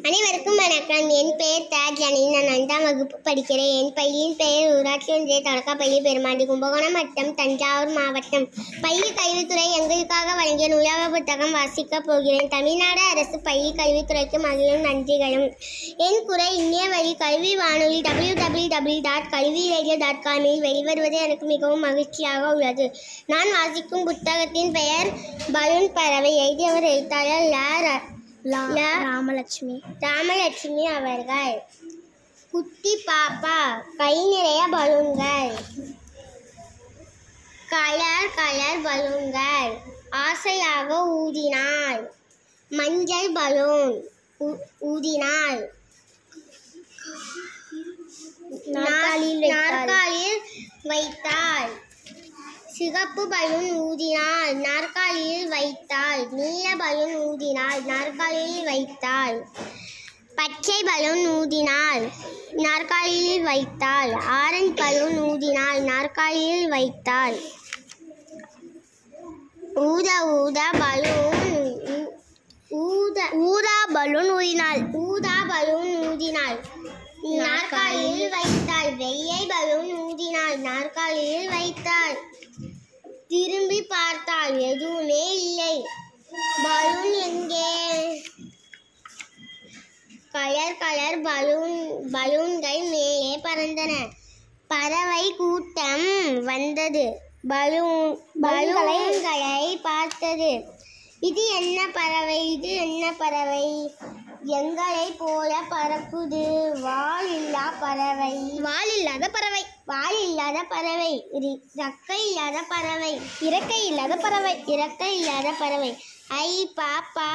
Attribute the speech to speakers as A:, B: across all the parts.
A: அனைவருக்கும் வணக்கம். என் பெயர் ஜனனி. நான் 5ஆம் வகுப்பு படிக்கிறேன். என் பள்ளியின் பெயர் ஊராட்சி ஒன்றிய தொடக்கப்பள்ளி பெருமாண்டி, கும்பகோணம் வட்டம், தஞ்சாவூர் மாவட்டம். பள்ளி கல்வித்துறை எங்களுக்காக வழங்கிய நூலக புத்தகம் வாசிக்கப் போகிறேன். தமிழ்நாடு அரசு பள்ளி கல்வித்துறைக்கு மகிழும் நன்றிகளும். என் குறை இணைய வழி கல்வி வானொலி www.kalviradio.com இல் வெளிவருவது எனக்கு மிகவும் மகிழ்ச்சியாக உள்ளது. நான் வாசிக்கும் புத்தகத்தின் பெயர் பலூன் பறவை. எழுதியவர் எழுத்தாளர் ராமலட்சுமி அவர்கள். குட்டி பாப்பா கை நிறைய பலூன்கள், கலர் பலூன்கள் ஆசையாக ஊதினாள். மஞ்சள் பலூன் ஊதினாள். நாற்காலியில் வைத்தாள். சிகப்பு பலூன் ஊதினாள். நாற்காலியில் வைத்தாள். நீல பலூன் ஊதினாள். நாற்காலியில் வைத்தாள். பச்சை பலூன் ஊதினாள். நாற்காலியில் வைத்தாள். ஆரஞ்சு பலூன் ஊதினாள். நாற்காலியில் வைத்தாள். ஊதா பலூன் ஊதினாள். நாற்காலியில் வைத்தாள். வெள்ளை பலூன் ஊதினாள். நாற்காலியில் வைத்தாள். திரும்பி பார்த்தாள். எதுவுமே இல்லை. பலூன் எங்கே? கலர் பலூன்கள் மேலே பறந்தன. பறவை கூட்டம் வந்தது. பலூன்களை பார்த்தது. இது என்ன பறவை? எங்களை போல பறக்குது. வால் இல்லாத பறவை. இறக்கை இல்லாத பறவை. ஐ பாப்பா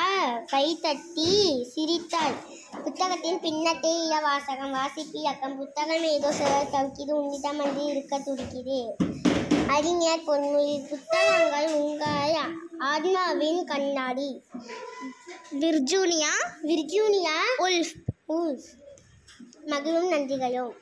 A: கை தட்டி சிரித்தாள். புத்தகத்தின் பின்னத்தில் வாசகம். வாசிப்பு இலக்கம். புத்தகம் ஏதோ சிலர் தவிக்கிது. உன்னிடம் வந்து இருக்க துடிக்குது. அறிஞர் பொன்மொழி. புத்தகங்கள் உங்கள் ஆத்மாவின் கண்ணாடி. விர்ஜூனியா உல்ஃப். மகிழும் நன்றிகளும்.